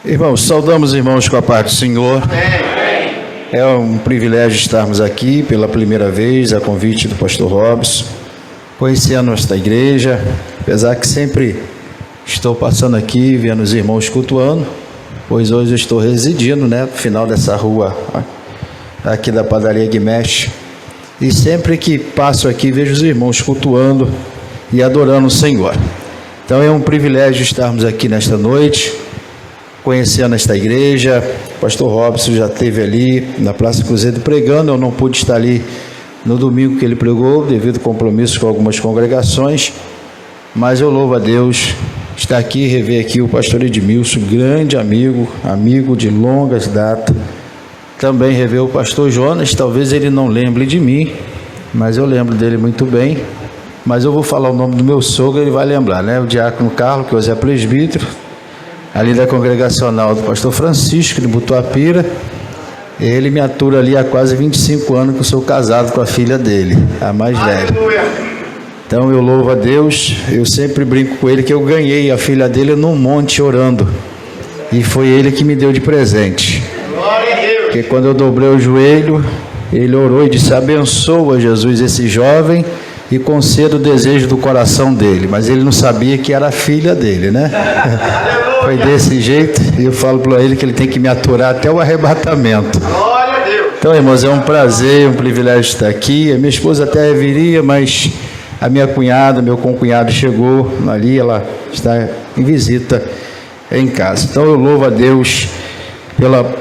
Irmãos, saudamos irmãos com a paz do Senhor. É um privilégio estarmos aqui pela primeira vez, a convite do pastor Robson, conhecendo esta igreja, apesar que sempre estou passando aqui, vendo os irmãos cultuando, pois hoje eu estou residindo, no final dessa rua aqui da padaria Guimesh, e sempre que passo aqui vejo os irmãos cultuando e adorando o Senhor. Então é um privilégio estarmos aqui nesta noite, conhecendo esta igreja. O pastor Robson já esteve ali na Praça Cruzeiro pregando. Eu não pude estar ali no domingo que ele pregou, devido a compromissos com algumas congregações, mas eu louvo a Deus estar aqui, rever aqui o pastor Edmilson, grande amigo de longas datas. Também rever o pastor Jonas, talvez ele não lembre de mim, mas eu lembro dele muito bem. Mas eu vou falar o nome do meu sogro, ele vai lembrar, O diácono Carlos, que hoje é presbítero, ali da congregacional do pastor Francisco, de Butuapira. Ele me atura ali há quase 25 anos, que eu sou casado com a filha dele, a mais velha. Então eu louvo a Deus. Eu sempre brinco com ele que eu ganhei a filha dele num monte orando, e foi ele que me deu de presente. Porque quando eu dobrei o joelho, ele orou e disse: abençoa, Jesus, esse jovem, e conceda o desejo do coração dele. Mas ele não sabia que era a filha dele, Foi desse jeito, e eu falo para ele que ele tem que me aturar até o arrebatamento. Então, irmãos, é um prazer, um privilégio estar aqui. A minha esposa até viria, mas a minha cunhada, meu concunhado chegou ali, ela está em visita em casa. Então eu louvo a Deus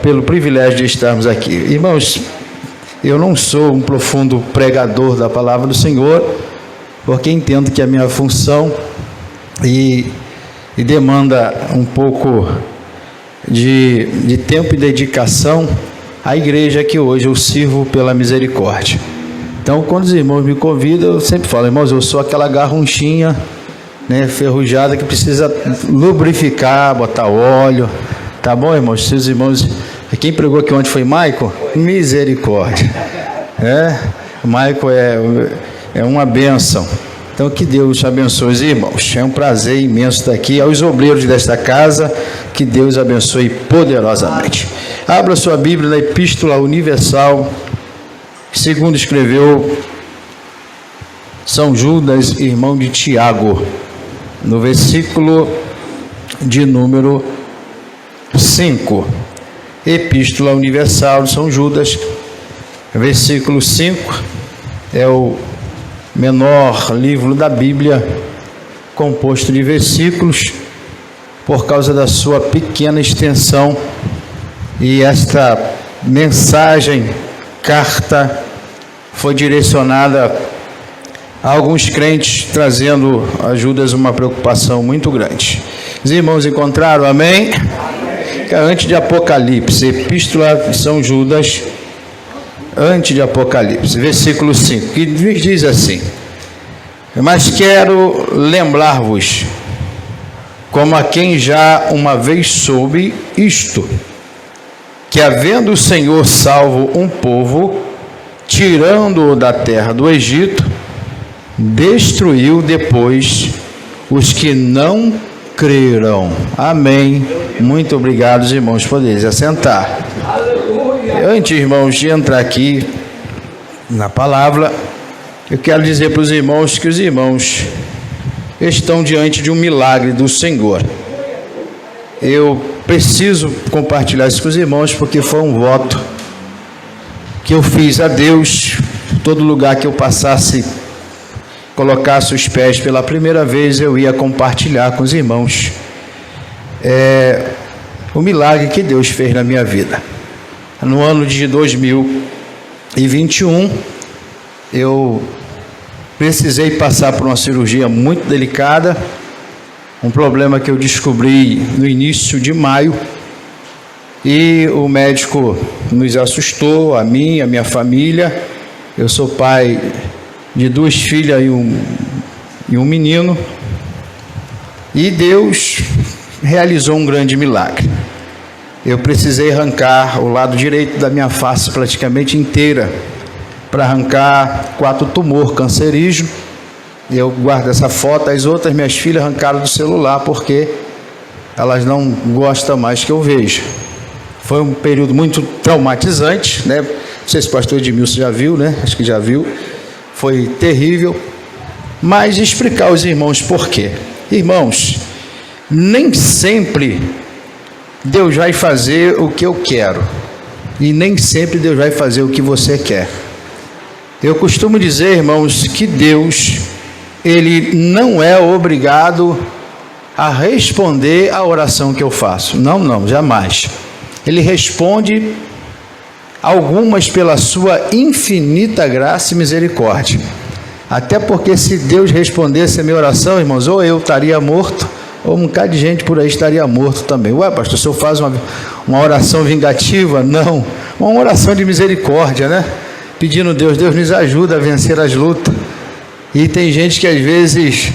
pelo privilégio de estarmos aqui. Irmãos, eu não sou um profundo pregador da palavra do Senhor, porque entendo que a minha função e demanda um pouco de tempo e dedicação à igreja que hoje eu sirvo pela misericórdia. Então, quando os irmãos me convidam, eu sempre falo: irmãos, eu sou aquela garrunchinha, ferrujada, que precisa lubrificar, botar óleo. Tá bom, irmãos? Se os irmãos... Quem pregou aqui ontem foi Maico? Misericórdia. Maico é uma bênção. Então, que Deus abençoe os irmãos. É um prazer imenso estar aqui. Aos obreiros desta casa, que Deus abençoe poderosamente. Abra sua Bíblia na Epístola Universal, segundo escreveu São Judas, irmão de Tiago, no versículo de número 5. Epístola Universal de São Judas, versículo 5, é o menor livro da Bíblia, composto de versículos, por causa da sua pequena extensão. E esta mensagem, carta, foi direcionada a alguns crentes, trazendo a Judas uma preocupação muito grande. Os irmãos encontraram? Amém? Antes de Apocalipse, Epístola de São Judas, antes de Apocalipse, versículo 5, que diz assim: mas quero lembrar-vos, como a quem já uma vez soube isto, que havendo o Senhor salvo um povo, tirando-o da terra do Egito, destruiu depois os que não creram. Amém. Muito obrigado, irmãos, poderes assentar. Antes, irmãos, de entrar aqui na palavra, eu quero dizer para os irmãos que os irmãos estão diante de um milagre do Senhor. Eu preciso compartilhar isso com os irmãos, porque foi um voto que eu fiz a Deus. Todo lugar que eu passasse, colocasse os pés pela primeira vez, eu ia compartilhar com os irmãos o milagre que Deus fez na minha vida. No ano de 2021, eu precisei passar por uma cirurgia muito delicada, um problema que eu descobri no início de maio, e o médico nos assustou, a mim, a minha família. Eu sou pai de 2 filhas e um menino, e Deus realizou um grande milagre. Eu precisei arrancar o lado direito da minha face praticamente inteira, para arrancar 4 tumores cancerígenos. Eu guardo essa foto. As outras minhas filhas arrancaram do celular, porque elas não gostam mais que eu veja. Foi um período muito traumatizante, né? Não sei se o pastor Edmilson já viu, né? Acho que já viu. Foi terrível. Mas explicar aos irmãos por quê. Irmãos, nem sempre Deus vai fazer o que eu quero. E nem sempre Deus vai fazer o que você quer. Eu costumo dizer, irmãos, que Deus, Ele não é obrigado a responder a oração que eu faço. Não, jamais. Ele responde algumas pela sua infinita graça e misericórdia. Até porque se Deus respondesse a minha oração, irmãos, ou eu estaria morto, ou um bocado de gente por aí estaria morto também. Ué, pastor, o senhor faz uma oração vingativa? Não, uma oração de misericórdia, né? Pedindo Deus nos ajuda a vencer as lutas. E tem gente que às vezes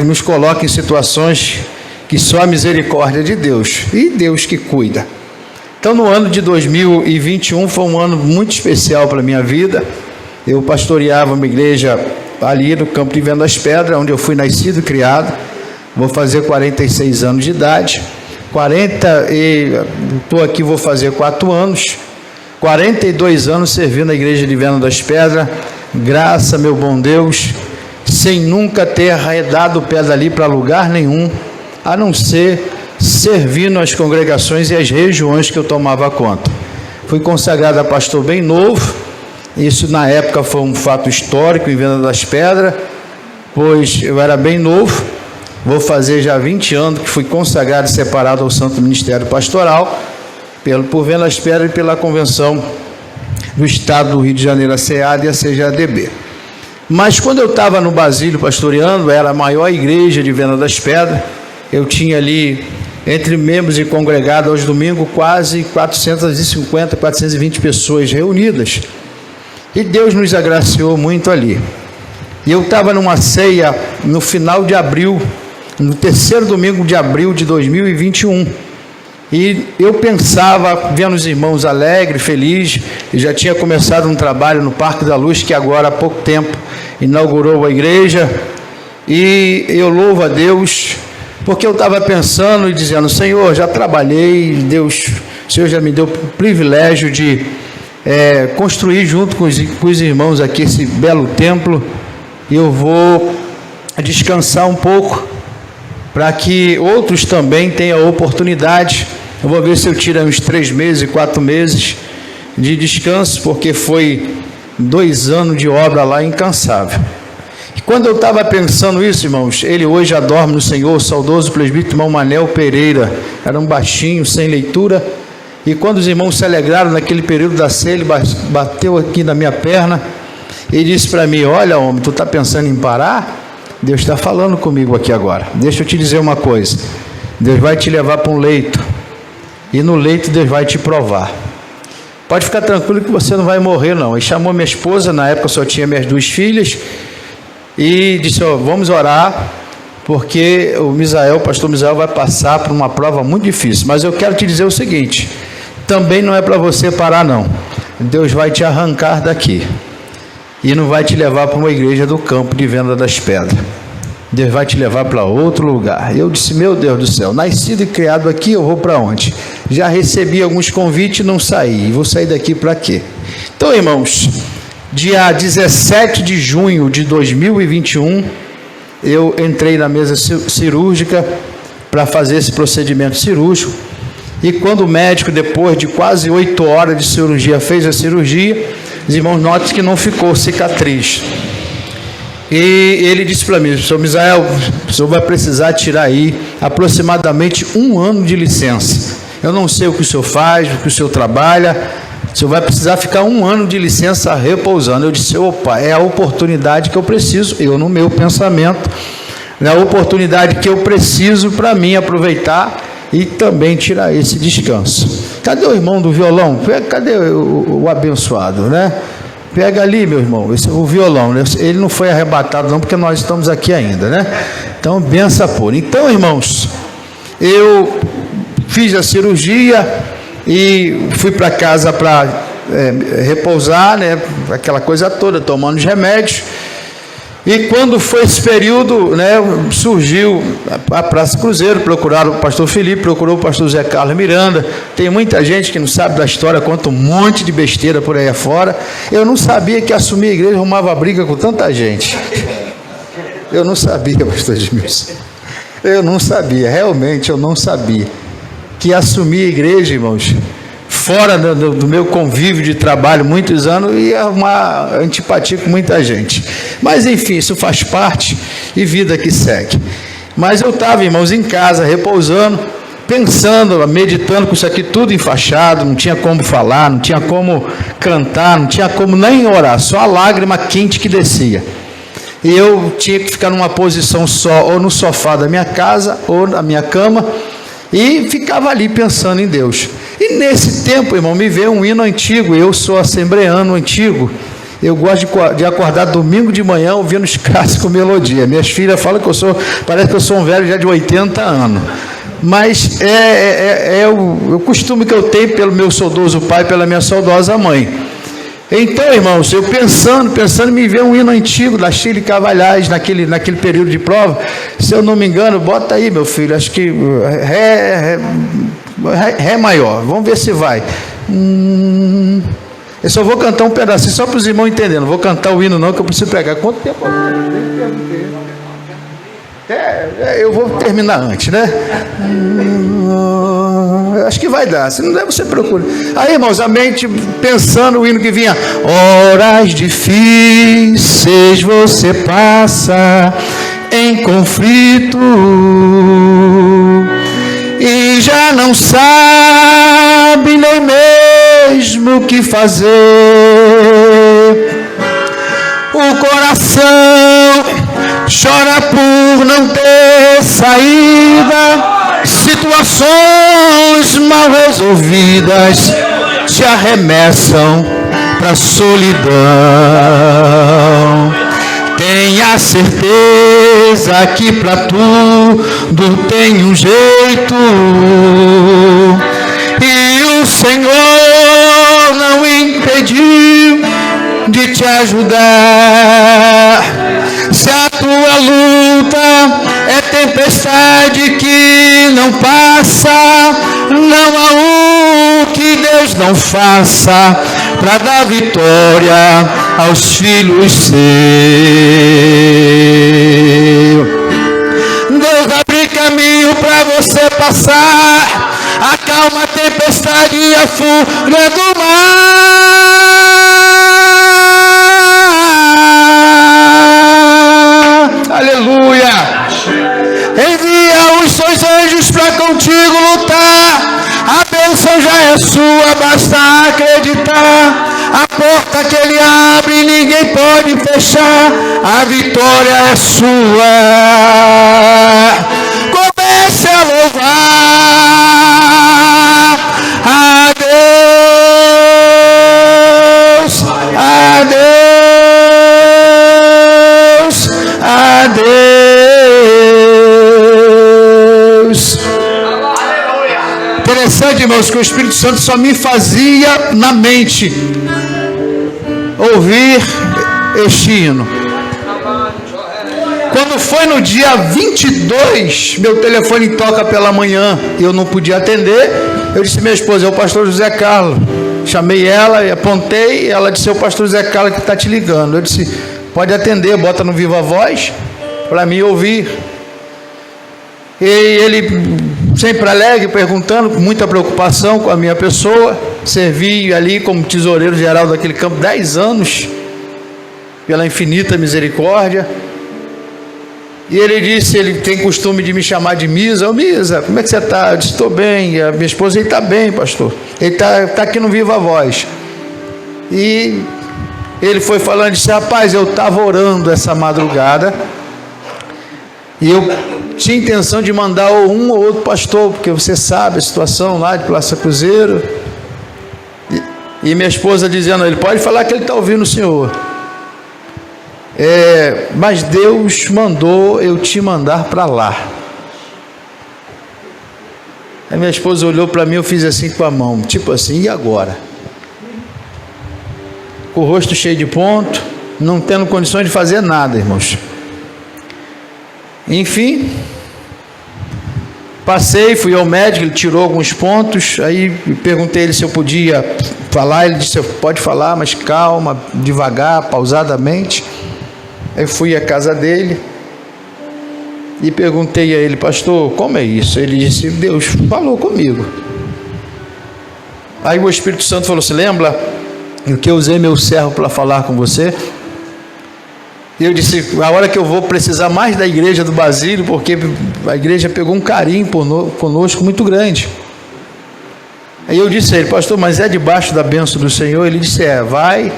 nos coloca em situações que só a misericórdia de Deus, e Deus que cuida. Então, no ano de 2021 foi um ano muito especial para a minha vida. Eu pastoreava uma igreja ali no Campo de Venda das Pedras, onde eu fui nascido e criado. Vou fazer 46 anos de idade. Estou aqui, vou fazer 4 anos. 42 anos servindo a igreja de Venda das Pedras. Graça, meu bom Deus, sem nunca ter arredado o pé dali para lugar nenhum, a não ser servindo as congregações e as regiões que eu tomava conta. Fui consagrado a pastor bem novo. Isso na época foi um fato histórico em Venda das Pedras, pois eu era bem novo. Vou fazer já 20 anos que fui consagrado e separado ao Santo Ministério Pastoral por Venda das Pedras e pela Convenção do Estado do Rio de Janeiro, a SEAD e a CGADB. Mas quando eu estava no Basílio pastoreando, era a maior igreja de Venda das Pedras. Eu tinha ali, entre membros e congregados, aos domingos, quase 450, 420 pessoas reunidas. E Deus nos agraciou muito ali. E eu estava numa ceia no final de abril, no 3º domingo de abril de 2021. E eu pensava, vendo os irmãos alegres, felizes, e já tinha começado um trabalho no Parque da Luz, que agora há pouco tempo inaugurou a igreja. E eu louvo a Deus, porque eu estava pensando e dizendo: Senhor, já trabalhei, Deus, o Senhor já me deu o privilégio de construir junto com os irmãos aqui esse belo templo. E eu vou descansar um pouco, para que outros também tenham a oportunidade. Eu vou ver se eu tiro uns 3 meses, 4 meses de descanso, porque foi 2 anos de obra lá incansável. E quando eu estava pensando isso, irmãos, ele hoje já dorme no Senhor, o saudoso presbítero irmão Manel Pereira, era um baixinho, sem leitura, e quando os irmãos se alegraram naquele período da ceia, ele bateu aqui na minha perna e disse para mim: olha, homem, tu está pensando em parar? Deus está falando comigo aqui agora. Deixa eu te dizer uma coisa: Deus vai te levar para um leito, e no leito Deus vai te provar. Pode ficar tranquilo que você não vai morrer, não. E chamou minha esposa, na época só tinha minhas 2 filhas, e disse: vamos orar, porque o pastor Misael vai passar por uma prova muito difícil. Mas eu quero te dizer o seguinte: também não é para você parar, não. Deus vai te arrancar daqui e não vai te levar para uma igreja do Campo de Venda das Pedras. Deus vai te levar para outro lugar. Eu disse: meu Deus do céu, nascido e criado aqui, eu vou para onde? Já recebi alguns convites e não saí. Vou sair daqui para quê? Então, irmãos, dia 17 de junho de 2021, eu entrei na mesa cirúrgica para fazer esse procedimento cirúrgico. E quando o médico, depois de quase 8 horas de cirurgia, fez a cirurgia, os irmãos notam que não ficou cicatriz. E ele disse para mim: Sr. Misael, o senhor vai precisar tirar aí aproximadamente 1 ano de licença. Eu não sei o que o senhor faz, o que o senhor trabalha, o senhor vai precisar ficar 1 ano de licença repousando. Eu disse: opa, é a oportunidade que eu preciso, eu no meu pensamento, é a oportunidade que eu preciso para mim aproveitar e também tirar esse descanso. Cadê o irmão do violão? Cadê o abençoado, né? Pega ali, meu irmão, o violão, né? Ele não foi arrebatado não, porque nós estamos aqui ainda, né? Então, benção pura. Então, irmãos, eu fiz a cirurgia e fui para casa para repousar, né? Aquela coisa toda, tomando os remédios. E quando foi esse período, né, surgiu a Praça Cruzeiro, procuraram o pastor Felipe, procurou o pastor Zé Carlos Miranda. Tem muita gente que não sabe da história, conta um monte de besteira por aí afora. Eu não sabia que assumir a igreja arrumava briga com tanta gente. Eu não sabia, pastor Edmilson. Eu não sabia, realmente eu não sabia. Que assumir a igreja, irmãos, fora do meu convívio de trabalho, muitos anos, ia arrumar antipatia com muita gente. Mas, enfim, isso faz parte e vida que segue. Mas eu estava, irmãos, em casa, repousando, pensando, meditando com isso aqui tudo enfaixado, não tinha como falar, não tinha como cantar, não tinha como nem orar, só a lágrima quente que descia. E eu tinha que ficar numa posição só, ou no sofá da minha casa, ou na minha cama, e ficava ali pensando em Deus. E nesse tempo, irmão, me veio um hino antigo. Eu sou assembleano antigo. Eu gosto de acordar domingo de manhã ouvindo os clássicos melodia. Minhas filhas falam que parece que eu sou um velho já de 80 anos. Mas é o costume que eu tenho pelo meu saudoso pai, pela minha saudosa mãe. Então, irmãos, eu pensando, me veio um hino antigo da Chile Cavalhais, naquele período de prova. Se eu não me engano, bota aí, meu filho, acho que Ré maior, vamos ver se vai. Eu só vou cantar um pedacinho, só para os irmãos entenderem. Não vou cantar o hino não, que eu preciso pegar. Quanto tempo? Eu vou terminar antes, né? Acho que vai dar, se não der você procura. Aí, irmãos, a mente pensando o hino que vinha: horas difíceis você passa em conflito e já não sabe nem mesmo o que fazer. O coração chora por não ter saída. Situações mal resolvidas te arremessam para a solidão. Tenha certeza que para tudo tem um jeito, e o Senhor não impediu de te ajudar. Se a tua luta é tempestade que não passa, não há o que Deus não faça para dar vitória aos filhos seus. Deus abre caminho para você passar, acalma a tempestade e a fúria do mar. Aleluia! Envia os seus anjos para contigo lutar. A bênção já é sua, basta acreditar. A porta que ele abre ninguém pode fechar. A vitória é sua. Comece a louvar a Deus, a Deus, a Deus. Interessante, irmãos, que o Espírito Santo só me fazia na mente ouvir este hino. Quando foi no dia 22, meu telefone toca pela manhã e eu não podia atender. Eu disse: minha esposa, é o pastor José Carlos. Chamei ela e apontei. Ela disse: é o pastor José Carlos que está te ligando. Eu disse: pode atender, bota no Viva Voz para mim ouvir. E ele, sempre alegre, perguntando, com muita preocupação com a minha pessoa. Servi ali como tesoureiro geral daquele campo 10 anos, pela infinita misericórdia. E ele disse, ele tem costume de me chamar de Misa. Ô Misa, como é que você está? Eu disse: estou bem. E a minha esposa: ele está bem, pastor. Ele está aqui no Viva Voz. E ele foi falando, disse: rapaz, eu estava orando essa madrugada e eu tinha intenção de mandar um ou outro pastor, porque você sabe a situação lá de Praça Cruzeiro. E minha esposa dizendo: ele pode falar que ele está ouvindo o senhor. Mas Deus mandou eu te mandar para lá. Aí minha esposa olhou para mim, eu fiz assim com a mão, tipo assim: e agora? Com o rosto cheio de ponto. não tendo condições de fazer nada, irmãos. Enfim, passei, fui ao médico, ele tirou alguns pontos, aí perguntei ele se eu podia falar, ele disse, pode falar, mas calma, devagar, pausadamente. Aí fui à casa dele e perguntei a ele, pastor, como é isso? Ele disse, Deus falou comigo. Aí o Espírito Santo falou assim, lembra que eu usei meu servo para falar com você? E eu disse, a hora que eu vou precisar mais da igreja do Basílio, porque a igreja pegou um carinho conosco muito grande. Aí eu disse a ele, pastor, mas é debaixo da bênção do Senhor? Ele disse, vai,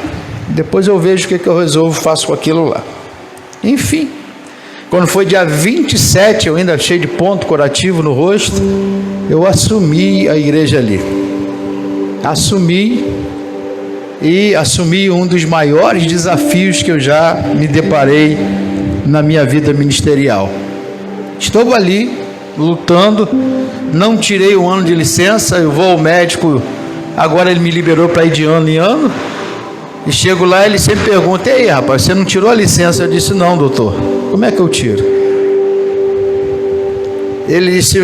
depois eu vejo o que eu resolvo, faço com aquilo lá. Enfim, quando foi dia 27, eu ainda cheio de ponto curativo no rosto, eu assumi a igreja ali. Assumi um dos maiores desafios que eu já me deparei na minha vida ministerial. Estou ali, lutando, não tirei um ano de licença, eu vou ao médico, agora ele me liberou para ir de ano em ano, e chego lá, ele sempre pergunta, e aí rapaz, você não tirou a licença? Eu disse, não doutor, como é que eu tiro? Ele disse,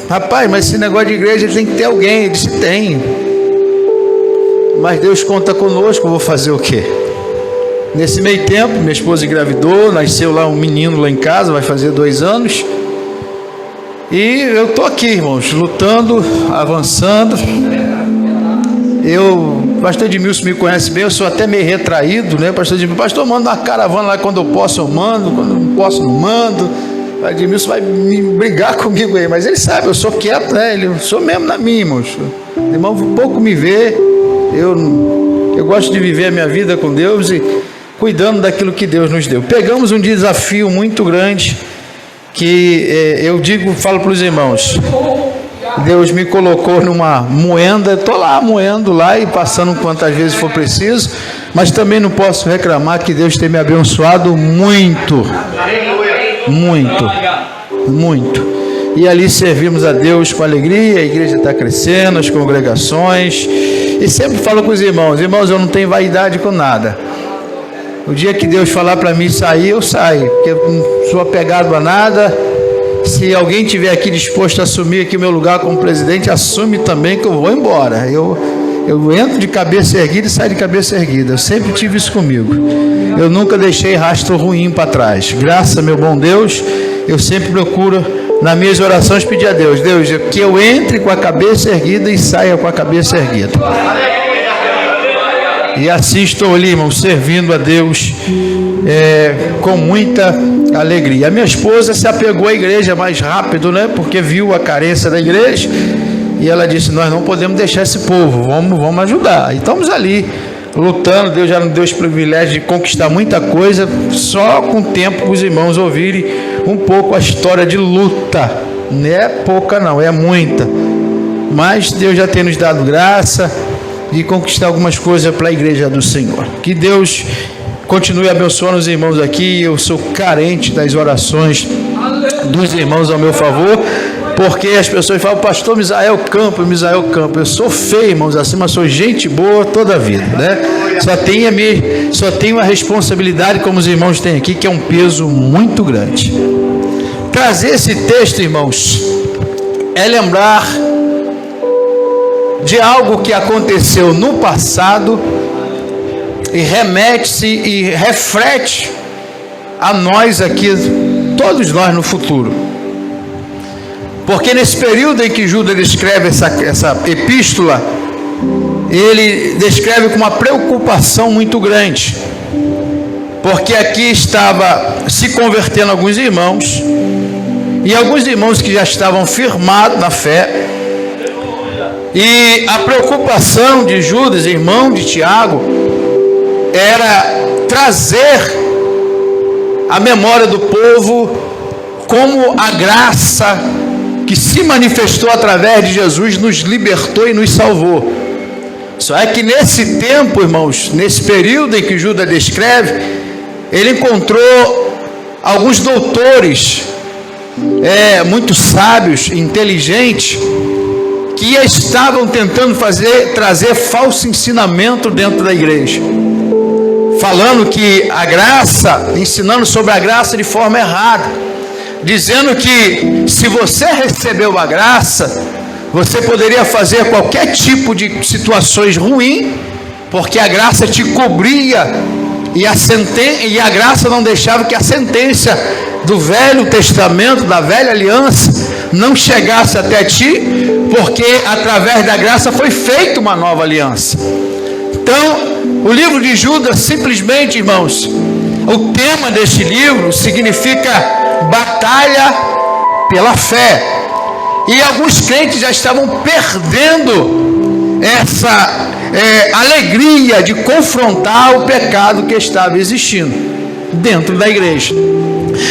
rapaz, mas esse negócio de igreja tem que ter alguém. Eu disse, tem, mas Deus conta conosco, vou fazer o quê? Nesse meio tempo, minha esposa engravidou, nasceu lá um menino lá em casa, vai fazer 2 anos, e eu estou aqui, irmãos, lutando, avançando. Pastor Edmilson me conhece bem, eu sou até meio retraído, né? Pastor Edmilson, pastor, manda uma caravana lá, quando eu posso eu mando, quando eu não posso não mando. O Edmilson vai me brigar comigo aí, mas ele sabe, eu sou quieto, né? Eu sou mesmo na minha, irmãos. O irmão pouco me vê, eu gosto de viver a minha vida com Deus e cuidando daquilo que Deus nos deu. Pegamos um desafio muito grande, que eu falo para os irmãos, Deus me colocou numa moenda, estou lá moendo lá e passando quantas vezes for preciso, mas também não posso reclamar que Deus tem me abençoado muito, muito, muito. E ali servimos a Deus com alegria, a igreja está crescendo, as congregações, e sempre falo com os irmãos, eu não tenho vaidade com nada. O dia que Deus falar para mim sair, eu saio, porque eu não sou apegado a nada. Se alguém tiver aqui disposto a assumir aqui o meu lugar como presidente, assume também que eu vou embora. Eu entro de cabeça erguida e saio de cabeça erguida. Eu sempre tive isso comigo. Eu nunca deixei rastro ruim para trás. Graças a meu bom Deus, eu sempre procuro, nas minhas orações, pedir a Deus, que eu entre com a cabeça erguida e saia com a cabeça erguida. E assim estou ali, irmão, servindo a Deus com muita alegria. A minha esposa se apegou à igreja mais rápido, né? Porque viu a carência da igreja. E ela disse, nós não podemos deixar esse povo, vamos ajudar. E estamos ali, lutando. Deus já nos deu os privilégios de conquistar muita coisa. Só com o tempo os irmãos ouvirem um pouco a história de luta. Não é pouca não, é muita. Mas Deus já tem nos dado graça de conquistar algumas coisas para a igreja do Senhor. Que Deus continue abençoando os irmãos aqui. Eu sou carente das orações dos irmãos ao meu favor, porque as pessoas falam, pastor Misael Campos. Eu sou feio, irmãos, assim, mas sou gente boa toda a vida, né? Só tenho a responsabilidade, como os irmãos têm aqui, que é um peso muito grande. Trazer esse texto, irmãos, é lembrar de algo que aconteceu no passado e remete-se e reflete a nós aqui, todos nós no futuro. Porque nesse período em que Judas escreve essa epístola, ele descreve com uma preocupação muito grande, porque aqui estava se convertendo alguns irmãos, e alguns irmãos que já estavam firmados na fé. E a preocupação de Judas, irmão de Tiago, era trazer a memória do povo como a graça que se manifestou através de Jesus nos libertou e nos salvou. Só é que nesse tempo, irmãos, nesse período em que Judas descreve, ele encontrou alguns doutores, muito sábios, inteligentes, que estavam tentando trazer falso ensinamento dentro da igreja. falando que a graça, ensinando sobre a graça de forma errada, dizendo que se você recebeu a graça, você poderia fazer qualquer tipo de situações ruins, porque a graça te cobria e a graça não deixava que a sentença do Velho Testamento, da Velha Aliança, não chegasse até ti, porque através da graça foi feita uma nova aliança. Então, o livro de Judas, simplesmente, irmãos, o tema deste livro significa batalha pela fé. E alguns crentes já estavam perdendo essa alegria de confrontar o pecado que estava existindo dentro da igreja.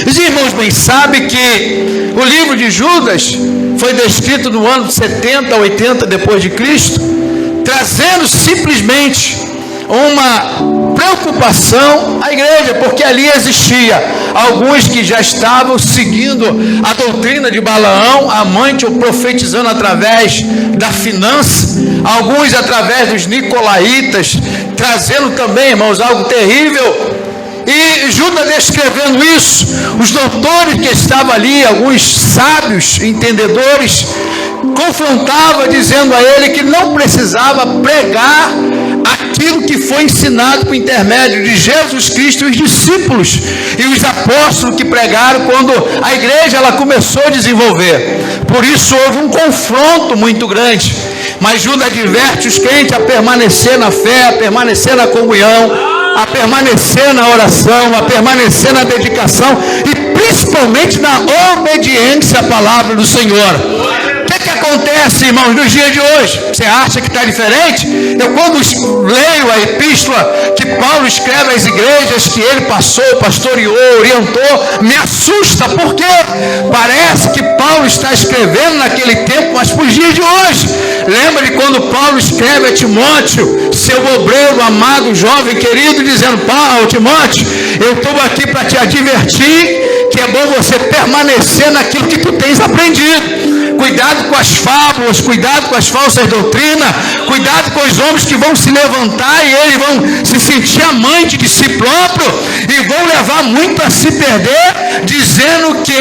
Os irmãos bem sabem que o livro de Judas foi descrito no ano de 70 a 80 depois de Cristo, trazendo simplesmente uma preocupação à igreja, porque ali existia alguns que já estavam seguindo a doutrina de Balaão, amante, ou profetizando através da finança, alguns através dos nicolaítas, trazendo também, irmãos, algo terrível. E Judas descrevendo isso, os doutores que estavam ali, alguns sábios, entendedores, confrontava, dizendo a ele que não precisava pregar aquilo que foi ensinado por intermédio de Jesus Cristo e os discípulos e os apóstolos que pregaram quando a igreja ela começou a desenvolver. Por isso houve um confronto muito grande, mas Judas adverte os crentes a permanecer na fé, a permanecer na comunhão, a permanecer na oração, a permanecer na dedicação e principalmente na obediência à palavra do Senhor. O que acontece, irmãos, nos dias de hoje? Você acha que está diferente? Eu, quando leio a epístola que Paulo escreve às igrejas que ele passou, pastoreou, orientou, me assusta, porque parece que Paulo está escrevendo naquele tempo, mas para os dias de hoje. Lembra de quando Paulo escreve a Timóteo, seu obreiro, amado, jovem, querido, dizendo: Paulo, Timóteo, eu estou aqui para te advertir que é bom você permanecer naquilo que tu tens aprendido. Cuidado com as fábulas, cuidado com as falsas doutrinas, cuidado com os homens que vão se levantar e eles vão se sentir amante de si próprio e vão levar muito a se perder, dizendo que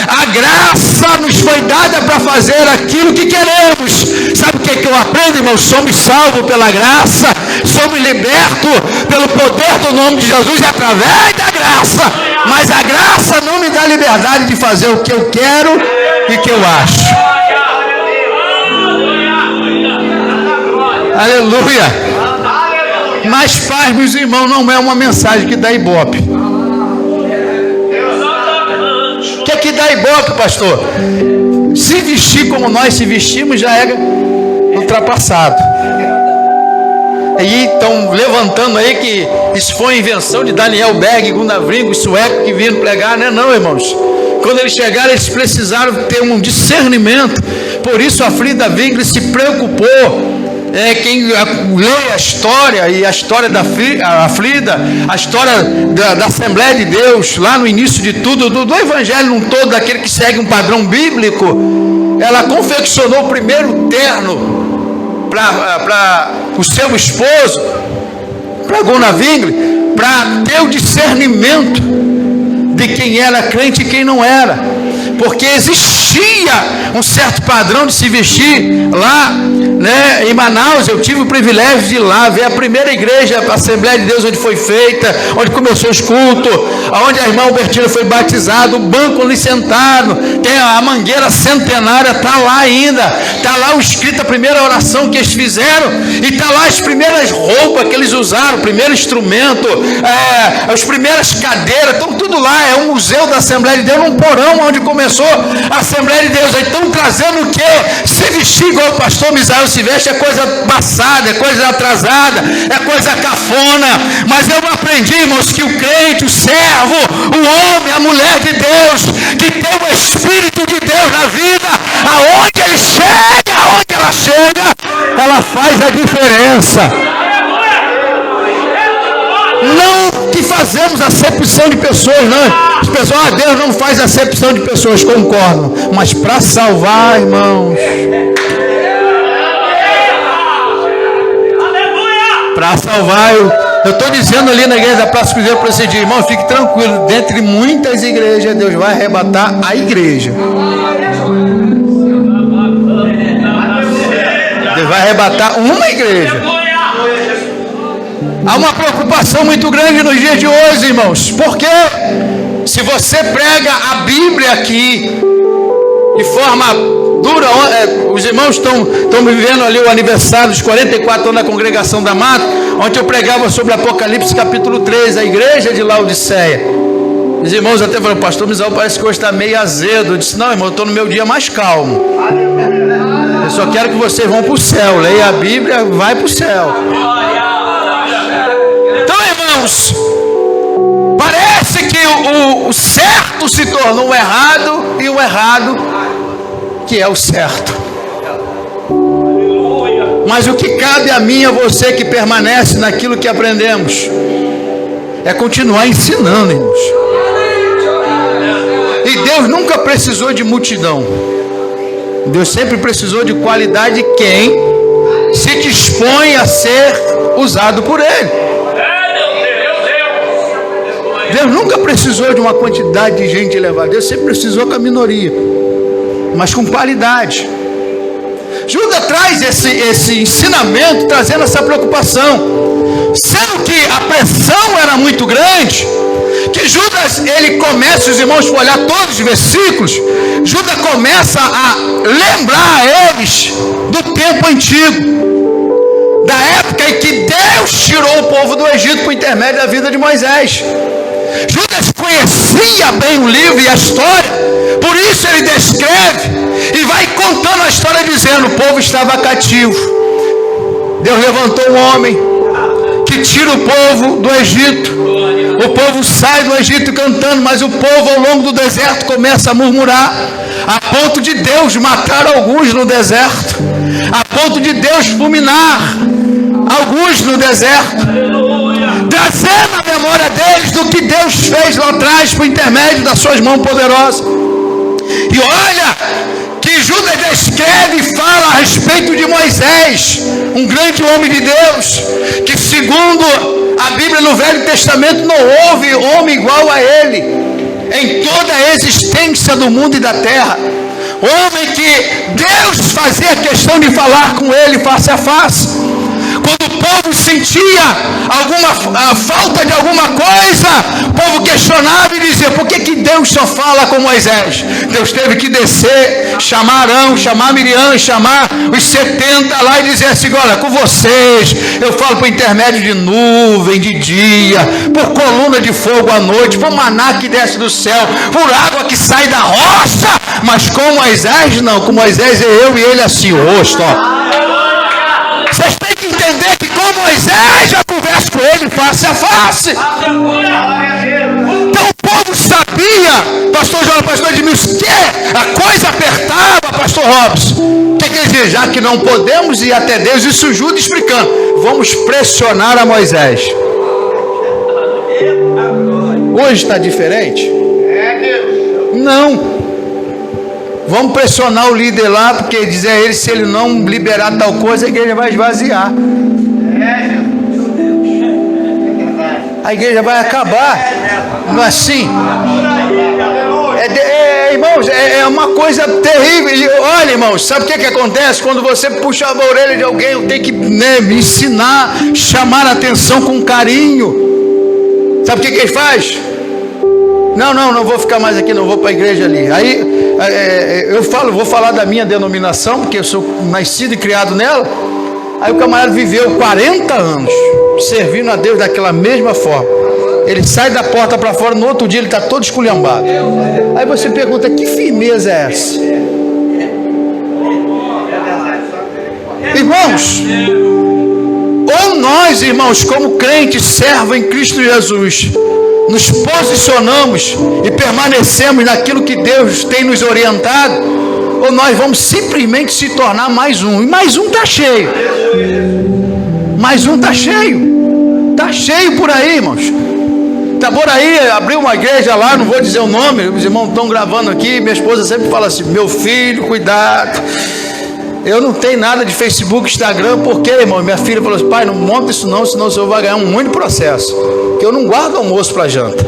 a graça nos foi dada para fazer aquilo que queremos. Sabe o que é que eu aprendo, irmão? Somos salvos pela graça, somos libertos pelo poder do nome de Jesus através da graça, mas a graça não me dá liberdade de fazer o que eu quero e que eu acho. Aleluia. Mas paz, meus irmãos, não é uma mensagem que dá ibope. O que é que dá ibope, pastor? Se vestir como nós se vestimos já é ultrapassado. E estão levantando aí que isso foi invenção de Daniel Berg, Gunnar-Vringo, sueco que vinham pregar, né? Não, irmãos. Quando eles chegaram, eles precisaram ter um discernimento. Por isso a Frida Wingre se preocupou. Quem lê a história, e a história da Frida, a história da Assembleia de Deus, lá no início de tudo, do Evangelho num todo, daquele que segue um padrão bíblico, ela confeccionou o primeiro terno para o seu esposo, para Gunnar Wingre, para ter o discernimento de quem era crente e quem não era, porque existia um certo padrão de se vestir lá, né, em Manaus. Eu tive o privilégio de ir lá ver a primeira igreja, a Assembleia de Deus, onde foi feita, onde começou os cultos, onde a irmã Albertina foi batizada, o banco ali sentado, tem a mangueira centenária, está lá ainda, está lá o escrito, a primeira oração que eles fizeram, e está lá as primeiras roupas que eles usaram, o primeiro instrumento, as primeiras cadeiras, estão tudo lá. É um museu da Assembleia de Deus, num porão onde começou a Assembleia de Deus. Aí estão trazendo o quê? Se vestir igual o pastor Misael se veste é coisa passada, é coisa atrasada, é coisa cafona. Mas eu aprendi, irmãos, que o crente, o servo, o homem, a mulher de Deus, que tem o Espírito de Deus na vida, aonde ele chega, aonde ela chega, ela faz a diferença. Não que fazemos acepção de pessoas, não. As pessoas, Deus não faz acepção de pessoas, concordam. Mas para salvar, irmãos, para salvar, Eu estou dizendo ali na igreja da Praça Cruzeiro para você, irmão, fique tranquilo, dentre muitas igrejas, Deus vai arrebatar a igreja. Deus vai arrebatar uma igreja. Há uma preocupação muito grande nos dias de hoje, irmãos. Porque se você prega a Bíblia aqui de forma dura, os irmãos estão vivendo ali o aniversário dos 44 anos da congregação da Mata, onde eu pregava sobre Apocalipse capítulo 3, a igreja de Laodiceia. Os irmãos até falaram, pastor Misael, parece que hoje está meio azedo. Eu disse, não, irmão, eu estou no meu dia mais calmo. Eu só quero que vocês vão para o céu. Leia a Bíblia, vai para o céu. Então, irmãos, parece que o certo se tornou o errado, e o errado que é o certo. Mas o que cabe a mim e a você que permanece naquilo que aprendemos é continuar ensinando, irmãos. E Deus nunca precisou de multidão. Deus sempre precisou de qualidade de quem se dispõe a ser usado por Ele. Deus nunca precisou de uma quantidade de gente elevada. Deus sempre precisou com a minoria, mas com qualidade. Judas traz esse ensinamento, trazendo essa preocupação, sendo que a pressão era muito grande, que Judas, ele começa, os irmãos vão olhar todos os versículos, Judas começa a lembrar a eles do tempo antigo, da época em que Deus tirou o povo do Egito por intermédio da vida de Moisés. Judas conhecia bem o livro e a história, por isso ele descreve e vai contando a história dizendo, o povo estava cativo, Deus levantou um homem que tira o povo do Egito, o povo sai do Egito cantando, mas o povo ao longo do deserto começa a murmurar, a ponto de Deus matar alguns no deserto, a ponto de Deus fulminar alguns no deserto, trazendo a memória deles do que Deus fez lá atrás por intermédio das suas mãos poderosas. E olha que Judas descreve e fala a respeito de Moisés, um grande homem de Deus, que segundo a Bíblia no Velho Testamento não houve homem igual a ele em toda a existência do mundo e da terra. Homem que Deus fazia questão de falar com ele face a face. Quando o povo sentia a falta de alguma coisa, o povo questionava e dizia, por que Deus só fala com Moisés? Deus teve que descer, chamar Arão, chamar Miriam, chamar os 70 lá e dizer assim, olha, com vocês eu falo por intermédio de nuvem de dia, por coluna de fogo à noite, por maná que desce do céu, por água que sai da rocha, mas com Moisés não, com Moisés é eu e ele assim, o rosto, ó. Vocês têm que entender que com Moisés já converso com ele face a face. Então o povo sabia, pastor João, pastor Edmilson, que a coisa apertava, pastor Robson. O que quer dizer? Já que não podemos ir até Deus, isso Judas explicando, vamos pressionar a Moisés. Hoje está diferente? Não. Vamos pressionar o líder lá, porque dizer a ele, se ele não liberar tal coisa, a igreja vai esvaziar. A igreja vai acabar. Não é assim? Irmãos, é uma coisa terrível. Olha, irmãos, sabe o que acontece? Quando você puxa a orelha de alguém, eu tenho que me ensinar, chamar a atenção com carinho. Sabe o que ele faz? Não vou ficar mais aqui, não vou para a igreja ali. Aí vou falar da minha denominação, porque eu sou nascido e criado nela. Aí o camarada viveu 40 anos servindo a Deus daquela mesma forma. Ele sai da porta para fora, no outro dia ele está todo esculhambado. Aí você pergunta, que firmeza é essa? Irmãos, ou nós, irmãos, como crentes, servos em Cristo Jesus, nos posicionamos e permanecemos naquilo que Deus tem nos orientado, ou nós vamos simplesmente se tornar mais um. E mais um está cheio. Mais um está cheio. Está cheio por aí, irmãos. Itaboraí abriu uma igreja lá, não vou dizer o nome, os irmãos estão gravando aqui, minha esposa sempre fala assim, meu filho, cuidado. Eu não tenho nada de Facebook, Instagram, porque, irmão, minha filha falou assim: pai, não monta isso não, senão o senhor vai ganhar um monte de processo. Porque eu não guardo almoço para janta.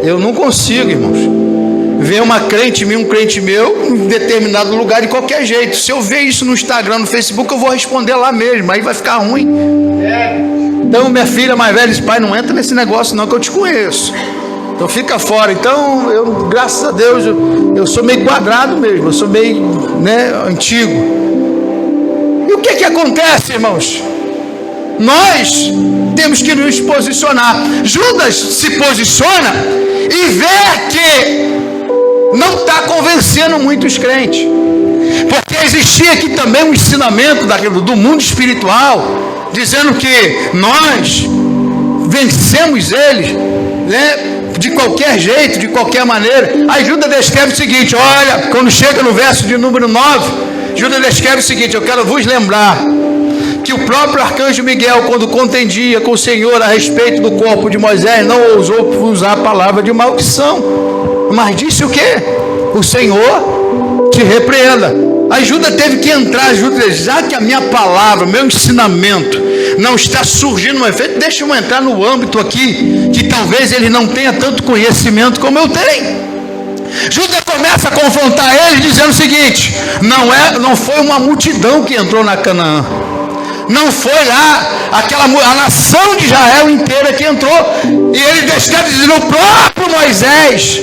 Eu não consigo, irmãos, ver uma crente minha, um crente meu, em determinado lugar de qualquer jeito. Se eu ver isso no Instagram, no Facebook, eu vou responder lá mesmo, aí vai ficar ruim. Então minha filha mais velha disse: pai, não entra nesse negócio não, que eu te conheço. Então fica fora. Então eu, graças a Deus, eu sou meio quadrado mesmo, eu sou meio, antigo. E o que acontece, irmãos? Nós temos que nos posicionar. Judas se posiciona e vê que não está convencendo muitos crentes, porque existia aqui também um ensinamento do mundo espiritual, dizendo que nós vencemos eles, de qualquer jeito, de qualquer maneira. Aí Judas descreve o seguinte, olha, quando chega no verso de número 9, Judas descreve o seguinte: eu quero vos lembrar que o próprio arcanjo Miguel, quando contendia com o Senhor a respeito do corpo de Moisés, não ousou usar a palavra de maldição, mas disse o quê? O Senhor te repreenda. Aí Judas teve que entrar, Judas, já que a minha palavra, o meu ensinamento não está surgindo no efeito, deixa eu entrar no âmbito aqui, que talvez ele não tenha tanto conhecimento como eu tenho. Judas começa a confrontar ele, dizendo o seguinte: não foi uma multidão que entrou na Canaã, não foi lá a nação de Israel inteira que entrou. E ele descreve dizendo: o próprio Moisés,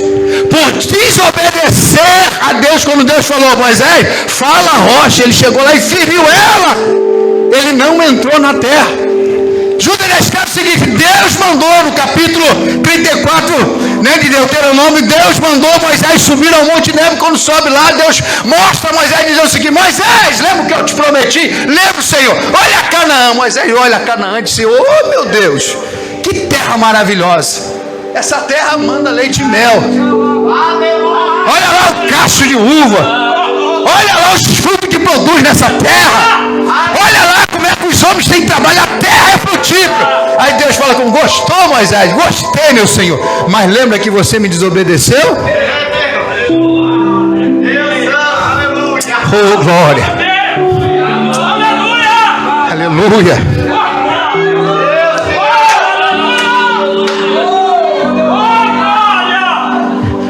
por desobedecer a Deus, quando Deus falou: Moisés, fala a rocha, ele chegou lá e feriu ela, ele não entrou na terra. Judas descreve o seguinte: Deus mandou, no capítulo 34 de Deuteronômio, Deus mandou Moisés subir ao Monte Nebo. Quando sobe lá, Deus mostra a Moisés dizendo o seguinte: Moisés, lembra o que eu te prometi? Lembra, Senhor, olha a Canaã. Moisés olha a Canaã e disse: oh meu Deus, que terra maravilhosa, essa terra manda leite e mel, olha lá o cacho de uva, olha lá os frutos que produz nessa terra, olha lá como é que os homens têm trabalho, a terra é frutífera. Aí Deus fala com: gostou, Moisés? Gostei, meu Senhor, mas lembra que você me desobedeceu? Oh, glória, aleluia.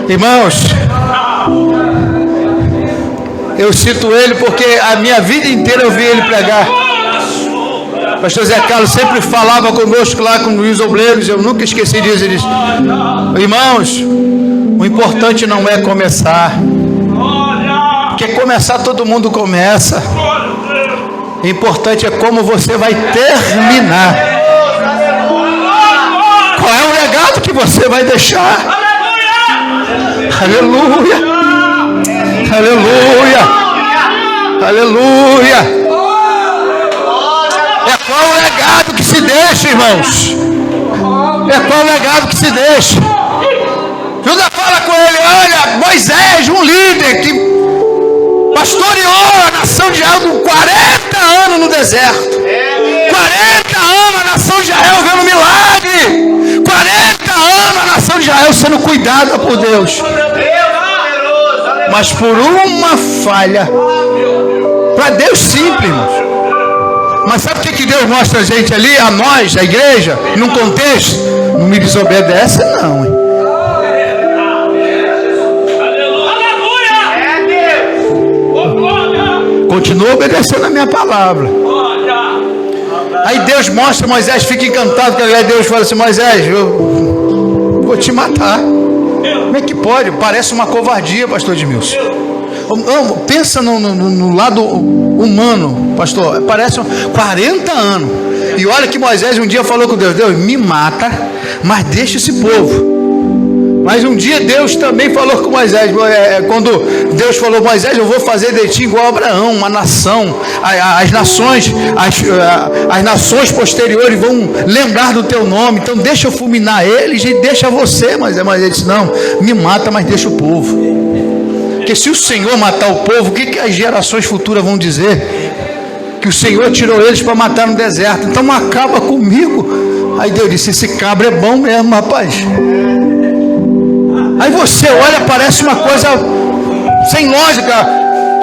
Irmãos, eu cito ele porque a minha vida inteira eu vi ele pregar. Pastor Zé Carlos sempre falava conosco lá com os obreiros, eu nunca esqueci disso. Ele disse: irmãos, o importante não é começar, porque começar todo mundo começa, o importante é como você vai terminar. Qual é o legado que você vai deixar? Aleluia, aleluia, aleluia. É qual o legado que se deixa, irmãos? É qual o legado que se deixa? Judas fala com ele: olha, Moisés, um líder que pastoreou a nação de Israel por 40 anos no deserto, 40 anos a nação de Israel vendo milagre, 40 anos a nação de Israel sendo cuidada por Deus, mas por uma falha, para Deus simples, irmãos. Mas sabe o que Deus mostra a gente ali, a nós, a igreja, num contexto? Não me desobedece não, hein? Continua obedecendo a minha palavra. Aí Deus mostra, Moisés fica encantado, que aí Deus fala assim: Moisés, eu vou te matar. Como é que pode? Parece uma covardia, pastor Edmilson. Pensa no lado humano, pastor. Parece 40 anos. E olha que Moisés um dia falou com Deus: Deus, me mata, mas deixa esse povo. Mas um dia Deus também falou com Moisés, quando Deus falou: Moisés, eu vou fazer de ti igual a Abraão, uma nação. As nações posteriores vão lembrar do teu nome, então deixa eu fulminar eles e deixa você. Mas ele disse: não, me mata, mas deixa o povo. Porque se o Senhor matar o povo, o que as gerações futuras vão dizer? Que o Senhor tirou eles para matar no deserto, então acaba comigo. Aí Deus disse: esse cabra é bom mesmo, rapaz. Aí você olha, parece uma coisa sem lógica.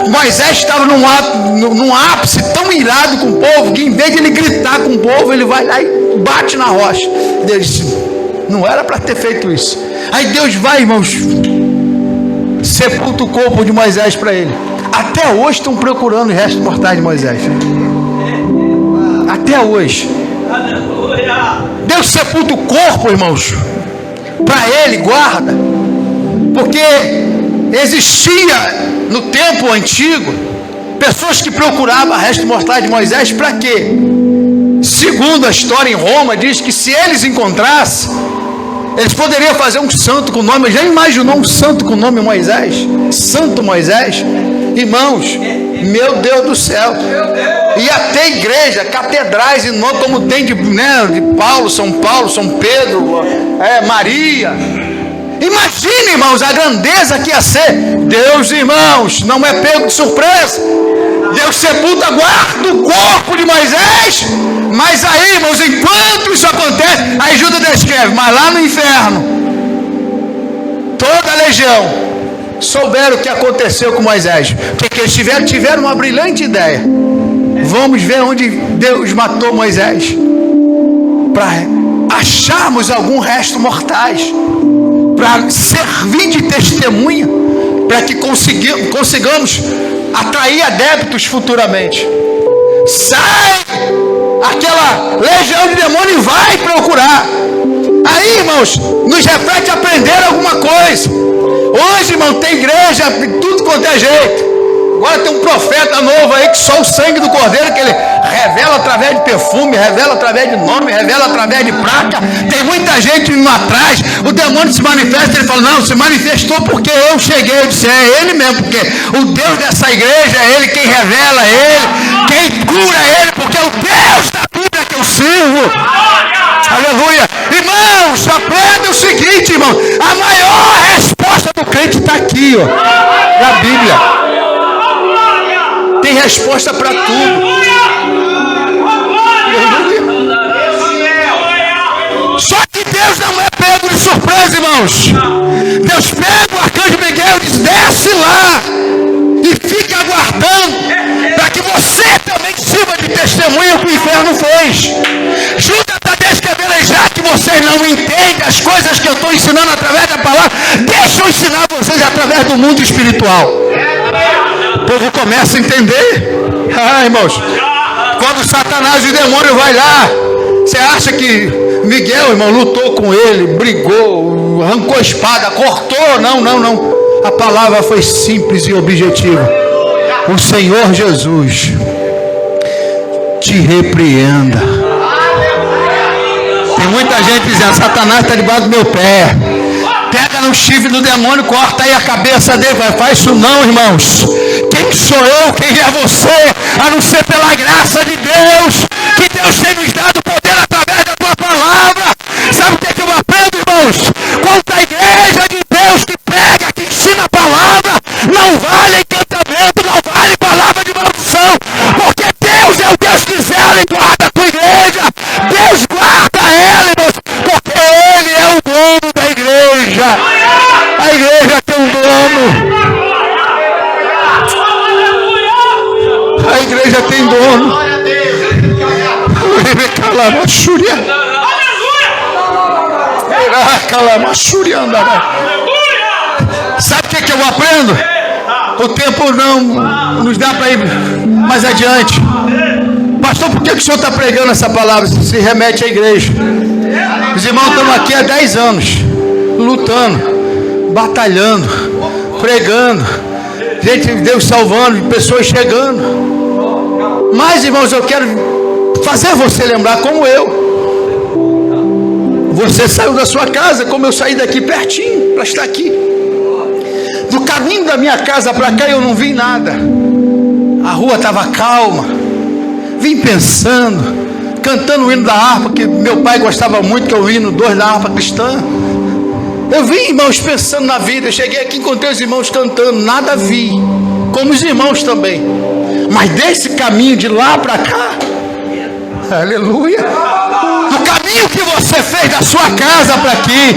Moisés estava num ápice tão irado com o povo, que em vez de ele gritar com o povo, ele vai lá e bate na rocha. Deus disse: não era para ter feito isso. Aí Deus vai, irmãos, sepulta o corpo de Moisés para ele. Até hoje estão procurando os restos mortais de Moisés. Até hoje. Deus sepulta o corpo, irmãos, para ele, guarda. Porque existia no tempo antigo pessoas que procuravam restos mortais de Moisés para quê? Segundo a história em Roma, diz que se eles encontrassem, eles poderiam fazer um santo com o nome. Já imaginou um santo com o nome Moisés? Santo Moisés? Irmãos, meu Deus do céu. Ia ter igreja, catedrais e nome, como tem de Paulo, São Pedro, Maria. Imagine, irmãos, a grandeza que ia ser. Deus, irmãos, não é pego de surpresa. Deus sepulta, guarda o corpo de Moisés. Mas aí, irmãos, enquanto isso acontece, aí Judas descreve: mas lá no inferno, toda a legião souberam o que aconteceu com Moisés, porque eles tiveram uma brilhante ideia. Vamos ver onde Deus matou Moisés, para acharmos algum resto mortais, para servir de testemunha, para que consigamos atrair adeptos futuramente. Sai aquela legião de demônio e vai procurar. Aí, irmãos, nos reflete aprender alguma coisa. Hoje, irmão, tem igreja de tudo quanto é jeito. Agora tem um profeta novo aí que só o sangue do cordeiro, que ele revela através de perfume, revela através de nome, revela através de placa. Tem muita gente indo atrás. O demônio se manifesta, ele fala: não, se manifestou porque eu cheguei. Eu disse: é ele mesmo, porque o Deus dessa igreja é ele quem revela, é ele quem cura, é ele, porque é o Deus da Bíblia que eu sirvo. Aleluia. Irmãos, aprenda o seguinte, irmão: a maior resposta do crente está aqui, ó, na Bíblia. Tem resposta para tudo. Só que Deus não é pego de surpresa, irmãos. Deus pega o arcanjo Miguel e diz: desce lá e fica aguardando, para que você também sirva de testemunha que o inferno fez. Judas está descrevendo, já que vocês não entendem as coisas que eu estou ensinando através da palavra, deixa eu ensinar vocês através do mundo espiritual. O povo começa a entender. Irmãos, quando Satanás e o demônio vai lá, você acha que Miguel, irmão, lutou com ele, brigou, arrancou a espada, cortou? Não. A palavra foi simples e objetiva: o Senhor Jesus te repreenda. Tem muita gente dizendo: Satanás está debaixo do meu pé. Pega no chifre do demônio, corta aí a cabeça dele. Faz isso não, irmãos. Quem sou eu, quem é você, a não ser pela graça de Deus, que Deus tem nos dado poder através da tua palavra. Sabe o que eu aprendo, irmãos? Quanto a igreja de Deus que prega, que ensina a palavra, não vale encantamento, não vale palavra de maldição, porque Deus é o Deus que zela e guarda a tua igreja. Deus guarda ela, irmãos, porque Ele é o dono da igreja. A igreja tem um dono. A igreja tem dono. Sabe o que eu aprendo? O tempo não nos dá para ir mais adiante. Pastor, por que o senhor está pregando essa palavra? Se remete à igreja. Os irmãos estão aqui há 10 anos, lutando, batalhando, pregando, gente, Deus salvando, pessoas chegando. Mas, irmãos, eu quero fazer você lembrar como eu. Você saiu da sua casa, como eu saí daqui pertinho, para estar aqui. Do caminho da minha casa para cá eu não vi nada. A rua estava calma. Vim pensando, cantando o hino da harpa, que meu pai gostava muito, que é o hino 2 da harpa cristã. Eu vim, irmãos, pensando na vida. Eu cheguei aqui, encontrei os irmãos cantando, nada vi, como os irmãos também. Mas desse caminho de lá para cá, aleluia, O caminho que você fez da sua casa para aqui.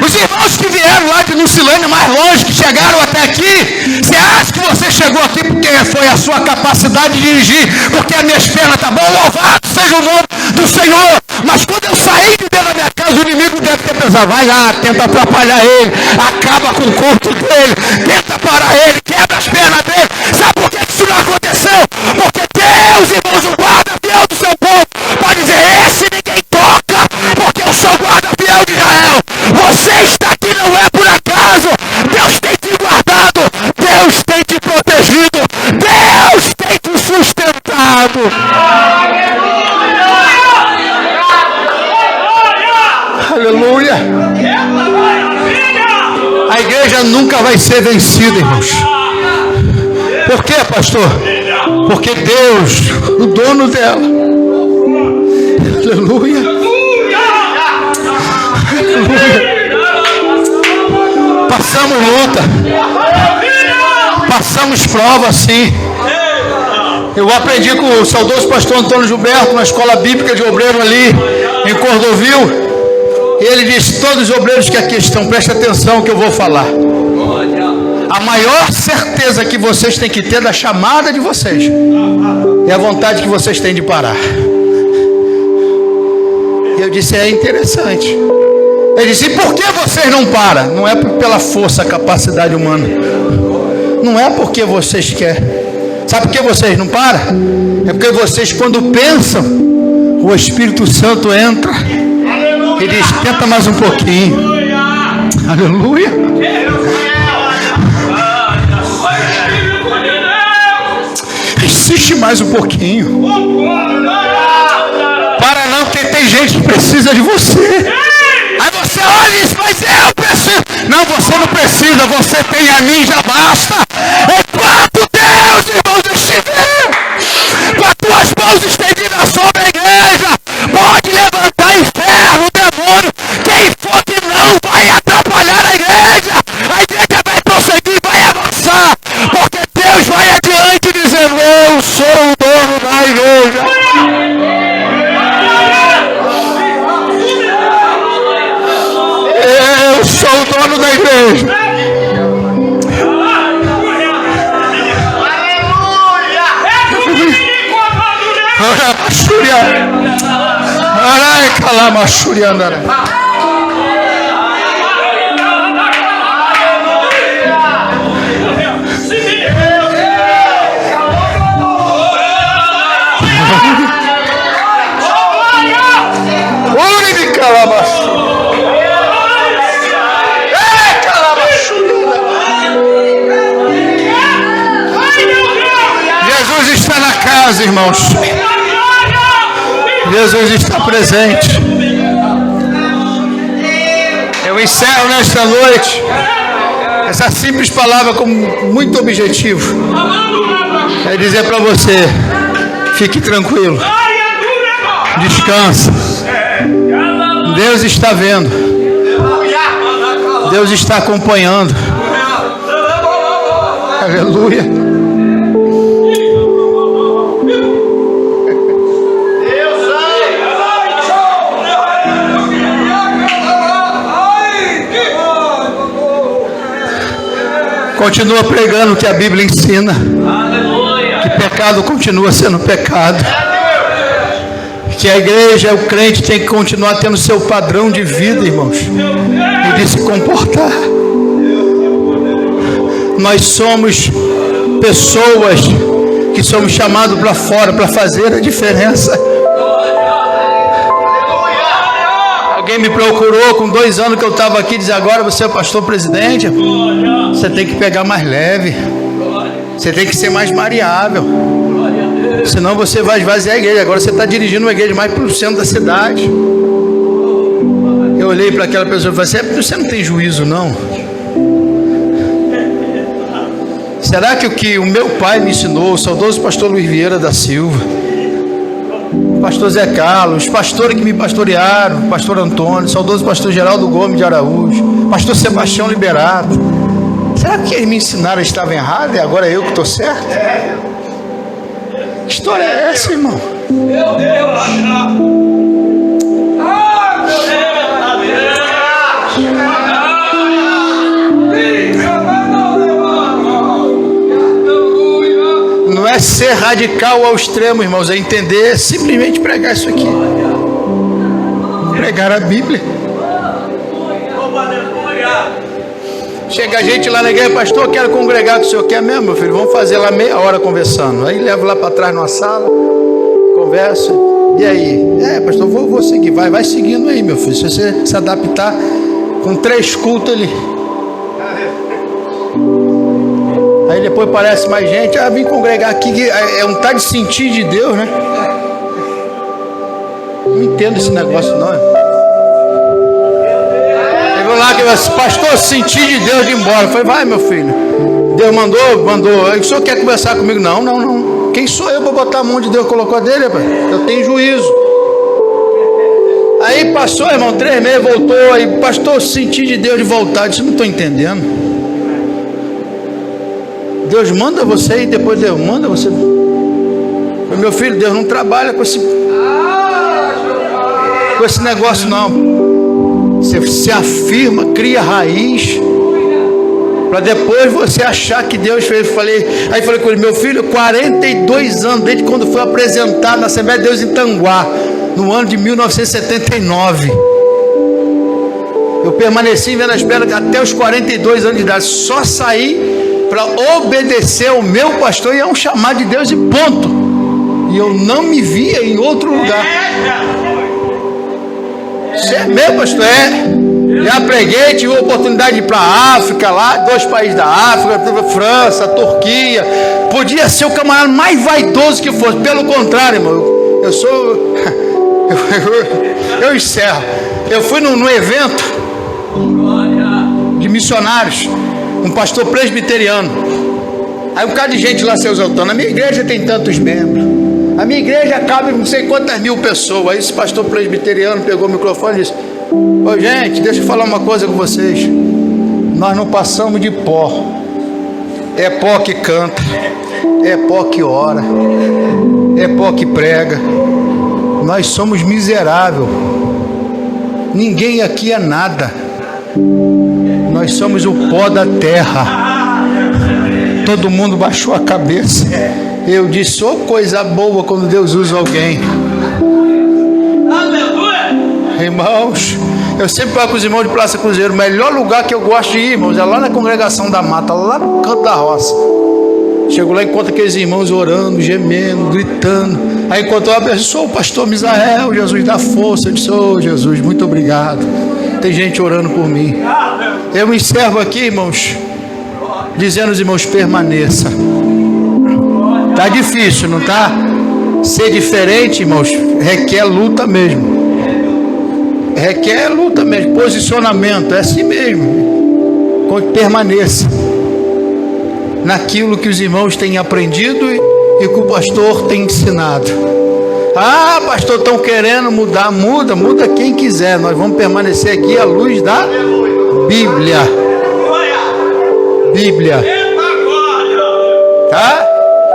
Os irmãos que vieram lá de Lucilândia, mais longe, que chegaram até aqui. Você acha que você chegou aqui porque foi a sua capacidade de dirigir, porque as minhas pernas estão bom? Louvado seja o nome do Senhor. Mas quando eu saí de dentro da minha casa, o inimigo deve ter pensado, vai lá, tenta atrapalhar ele, acaba com o culto dele, tenta parar ele, quebra as pernas dele. Sabe por que isso não aconteceu? Porque Deus, irmãos, o guarda fiel do seu povo, pode dizer, esse ninguém toca, porque eu sou o guarda fiel de Israel. Você está aqui não é por acaso. Deus tem te guardado, Deus tem te protegido, Deus tem te sustentado. Aleluia. A igreja nunca vai ser vencida, irmãos. Por quê, pastor? Porque Deus, o dono dela. Aleluia. Aleluia. Passamos luta. Passamos prova, sim. Eu aprendi com o saudoso pastor Antônio Gilberto, na escola bíblica de obreiro ali em Cordovil. E ele disse, todos os obreiros que aqui estão, preste atenção que eu vou falar. A maior certeza que vocês têm que ter da chamada de vocês é a vontade que vocês têm de parar. E eu disse, é interessante. Ele disse, e por que vocês não param? Não é pela força, capacidade humana. Não é porque vocês querem. Sabe por que vocês não param? É porque vocês, quando pensam, o Espírito Santo entra e diz, tenta mais um pouquinho. Aleluia. Insiste mais um pouquinho. Para não, porque tem gente que precisa de você. Aí você olha e diz, mas eu preciso. Não, você não precisa, você tem a mim, já basta. Enquanto Deus, irmãos, estiver com as tuas mãos estendidas sobre a igreja, pode levantar inferno, demônio, quem for que não vai atrapalhar a igreja vai prosseguir, vai avançar, porque Deus vai adiante dizendo, eu sou o dono da igreja. Eu sou o dono da igreja. Jesus está na casa, irmãos. Jesus está presente. Eu encerro nesta noite essa simples palavra com muito objetivo. É dizer para você, fique tranquilo, descansa. Deus está vendo, Deus está acompanhando. Aleluia. Continua pregando o que a Bíblia ensina. Que pecado continua sendo pecado. Que a igreja, o crente tem que continuar tendo seu padrão de vida, irmãos, e de se comportar. Nós somos pessoas que somos chamados para fora para fazer a diferença. Alguém me procurou com 2 anos que eu estava aqui, diz, agora você é pastor presidente. Você tem que pegar mais leve. Você tem que ser mais mariável. Senão você vai esvaziar a igreja. Agora você está dirigindo uma igreja mais para o centro da cidade. Eu olhei para aquela pessoa e falei assim, você não tem juízo não? Será que o que o meu pai me ensinou, o saudoso pastor Luiz Vieira da Silva, o pastor Zé Carlos, os pastores que me pastorearam, o pastor Antônio, o saudoso pastor Geraldo Gomes de Araújo, o pastor Sebastião Liberato, será que eles me ensinaram estava errado e agora é eu que estou certo? Que história é essa, irmão? ser radical ao extremo, irmãos, é entender, simplesmente pregar isso aqui. Pregar a Bíblia. Chega a gente lá na igreja, pastor, eu quero congregar com o senhor, quer mesmo, meu filho? Vamos fazer lá meia hora conversando. Aí levo lá para trás numa sala, conversa. E aí? Pastor, vou seguir. Vai seguindo aí, meu filho. Se você se adaptar com 3 cultos ali. Aí depois parece mais gente. Vim congregar aqui. É um tal de sentir de Deus, né? Não entendo esse negócio, não. Lá que pastor, senti de Deus de ir embora. Eu falei, vai, meu filho. Deus mandou. O senhor quer conversar comigo? Não. Quem sou eu para botar a mão de Deus colocou dele, rapaz? Eu tenho juízo. Aí passou, irmão, 3 meses, voltou. Aí, pastor, senti de Deus de voltar. Eu disse, não estou entendendo. Deus manda você e depois Deus manda você. Eu falei, meu filho, Deus não trabalha com esse negócio, não. Você se afirma, cria raiz, para depois você achar que Deus fez. Aí falei com ele, meu filho, 42 anos, desde quando foi apresentado na Assembleia de Deus em Tanguá, no ano de 1979. Eu permaneci vendo as pedras até os 42 anos de idade. Só saí para obedecer ao meu pastor e a um chamado de Deus e ponto. E eu não me via em outro lugar. Você é meu, pastor? Já preguei, tive a oportunidade de ir para a África, lá, 2 países da África, França, Turquia. Podia ser o camarada mais vaidoso que fosse. Pelo contrário, irmão, eu sou. Eu encerro. Eu fui num evento de missionários, um pastor presbiteriano. Aí um bocado de gente lá se exaltando. A minha igreja tem tantos membros. A minha igreja cabe não sei quantas mil pessoas. Aí esse pastor presbiteriano pegou o microfone e disse: ô gente, deixa eu falar uma coisa com vocês. Nós não passamos de pó. É pó que canta, é pó que ora, é pó que prega. Nós somos miseráveis. Ninguém aqui é nada. Nós somos o pó da terra. Todo mundo baixou a cabeça. Eu disse, coisa boa quando Deus usa alguém. Irmãos, eu sempre falo com os irmãos de Praça Cruzeiro, o melhor lugar que eu gosto de ir, irmãos, é lá na Congregação da Mata, lá no canto da roça. Chego lá e encontro aqueles irmãos orando, gemendo, gritando. Aí encontro uma pessoa, sou o pastor Misael, Jesus dá força. Eu disse, Jesus, muito obrigado. Tem gente orando por mim. Eu me encerro aqui, irmãos, dizendo aos irmãos, permaneça. Tá difícil, não tá? Ser diferente, irmãos, requer luta mesmo. Requer luta mesmo, posicionamento, é assim mesmo. Permaneça naquilo que os irmãos têm aprendido e que o pastor tem ensinado. Pastor, estão querendo mudar, muda quem quiser. Nós vamos permanecer aqui à luz da Bíblia. Tá?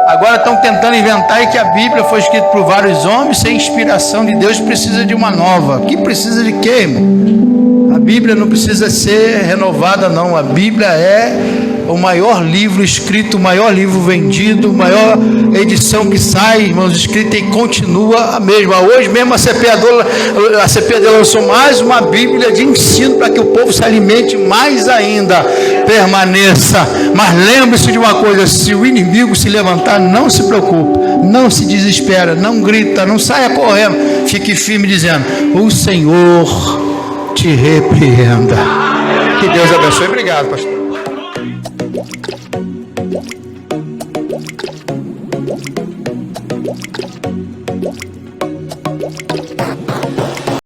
Agora estão tentando inventar que a Bíblia foi escrita por vários homens sem inspiração de Deus, precisa de uma nova. Que precisa de quê, irmão? A Bíblia não precisa ser renovada, não. A Bíblia é o maior livro escrito, o maior livro vendido, a maior edição que sai, irmãos, escrita e continua a mesma. Hoje mesmo a CPAD lançou mais uma Bíblia de ensino para que o povo se alimente mais ainda. Permaneça, mas lembre-se de uma coisa: se o inimigo se levantar, não se preocupe, não se desespera, não grita, não saia correndo, fique firme dizendo: o Senhor te repreenda. Que Deus abençoe. Obrigado, pastor.